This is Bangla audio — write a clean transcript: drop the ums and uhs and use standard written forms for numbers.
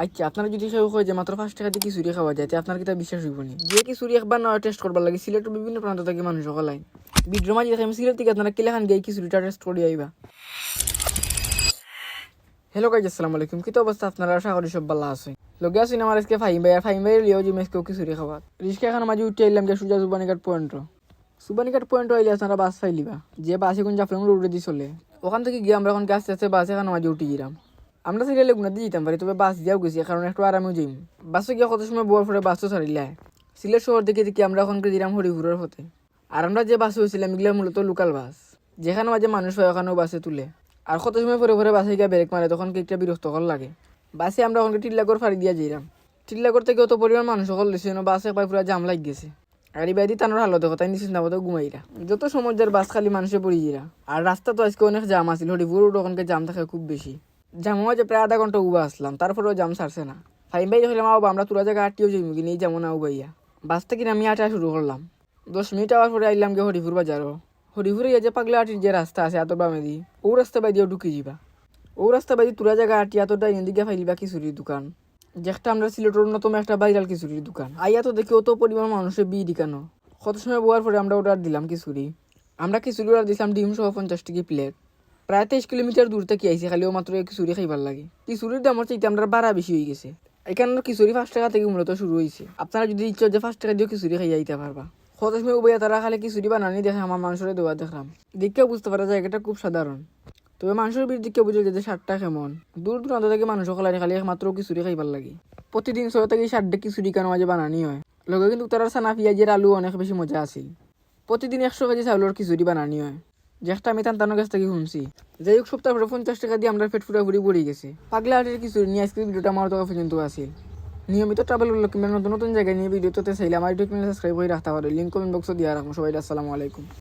আচ্ছা, আপনারা যদি কেউ কয় যে মাত্র 5 টাকা দিয়ে খিচুড়ি খাওয়া যায়, আপনার কি তা বিশ্বাস হইব নি? যে খিচুড়ি একবার না টেস্ট করবার লাগে সিলেটের বিভিন্ন প্রান্ত থেকে মানুষ সকলাই বিদ্রোহ মাঝে দেখে সিলেট থেকে আপনারা কিলাখান গিয়ে খিচুড়িটা টেস্ট করে আইবা। হ্যালো গাইজ, আসসালামু আলাইকুম। কি তো অবস্থা আপনারা? আশা করি সব ভালো আছে। লগে আছি আমার আজকে ফাহিম ভাই লিও যে মেসকেও খিচুড়ি খাওয়া রিস্কা এখন মাঝে উঠে আইলাম গিয়ে সুজা সুবানিঘাট পয়েন্ট আইলে আপনারা বাস পাইলিবা যে বাসে কোন জাফলং রোডে দিয়ে চলে ওখান থেকে গিয়ে আমরা এখন আস্তে আস্তে বাসে এখন মাঝে উঠে গেলাম। আমরা সিরিয়ালে গুণা দিয়ে যেতাম পারি, তবে বাস দিয়েও গেছি কারণ একটু আরামেও যাইম। বাসে গিয়ে কত সময় বোয়ার পরে বাসও ছাড়িলে সিলেট শহর দেখে দেখি আমরা এখন দিলাম হরিপুরের হতে। আর আমরা যে বাসে হয়েছিলাম এগুলা মূলত লোকাল বাস, যেখানে মাঝে মানুষ হয় ওখানেও বাসে তুলে। আর কত সময় পরে বাসে গিয়ে ব্রেক মারে তখন একটা বিরক্তকর লাগে। বাসে আমরা ওখানে টিল্লাগড় ফাড়ি দিয়ে যাইলাম। টিল্লাগড় থেকে অত পরিমাণ মানুষ সকল দিয়েছে বাসে একবার পুরো জাম লাগ গেছে। আর এই বাইদি তানোর হালত কথা নিশ্চিত না বোধ ঘুমাইরা যত সমুদ্রের বাস খালি মানুষে পড়িয়েরা। আর রাস্তা তো আজকে অনেক জাম আছিল, হরিপুর ওখানকে জাম থাকে খুব বেশি। জামও মাঝে প্রায় আধা ঘন্টা উবা আসলাম, তারপরেও জাম ছাড়ছে না। ফাইম ভাই হইলাম আমরা তোরা জায়গা আটটিও যাইম কিনে এই যেমন উবাইয়া বাস থেকে আমি আটা শুরু করলাম। 10 মিনিট আওয়ার পরে আইলাম গিয়ে হরিপুর বাজারও। হরিপুরে যে পাগলা আটির যে রাস্তা আছে এত বামে দি ও রাস্তা বাইদিও ঢুকি যাবা। ও রাস্তা বাইদি তোরা জায়গা আটি এতটা এদিকে ফাইলিবা খিচুড়ির দোকান, যেটা আমরা সিলেটের অন্যতম একটা ভাইরাল খিচুড়ির দোকান। আইয়া তো দেখি অত পরিমাণ মানুষের বিয়ে দিকানো। কত সময় বোয়ার পরে আমরা অর্ডার দিলাম খিচুড়ি। আমরা খিচুড়ি অর্ডার দিলাম ডিম সহ 50 টাকা প্লেট। প্রায় 23 কিলোমিটার দূর থেকে আইসি খালি ও মাত্র খিচুড়ি খাইবার লাগে। খিচুড়ির দাম হচ্ছে আমরা ভাড়া বেশি হয়ে গেছে। এখানে খিচুড়ি 5 টাকা থেকে মূলত শুরু হয়েছে। আপনারা যদি ইচ্ছা যে 5 টাকা দিয়ে খিচুড়ি খাইয়া দিতে পারবা। কত সময় উবাইয়া তারা খালি খিচুড়ি বানানি দেখে আমার মানুষের দেওয়া দেখলাম। দেখেও বুঝতে পারা যায় এটা খুব সাধারণ, তবে মানুষের ভিড় দিকে বুঝে যে স্বাদটা কেমন। দূর দূরান্ত থেকে মানুষ খালি একমাত্র খিচুড়ি খাইবার লাগে। প্রতিদিন 6 থেকে 7 খিচুড়ি কেন মাঝে বানানি হয়। লগে কিন্তু তার সানা পিঁয়াজের আলু অনেক বেশি মজা আছিল। প্রতিদিন 100 কেজি চাউলের খিচুড়ি বানানি হয়, যেটা আমি তান্তানোর কাছ থেকে শুনছি। যাই হোক সপ্তাহ পরে 50 টাকা দিয়ে আমরা পেট পুরাপুরি পড়ে গেছে। পাগলা হাটের খিচুড়ি নিয়ে আজকের ভিডিওটা আমার টাকা পর্যন্ত আসিল। নিয়মিত ট্রাভেল কিংবা নতুন নতুন জায়গায় নিয়ে ভিডিও তো চাইলে আমার ইউটিউব চ্যানেল সাবস্ক্রাইব করে রাখতে পারো। লিঙ্ক কমেন্ট বক্সে দিয়ে রাখবো। সবাই আসসালামু আলাইকুম।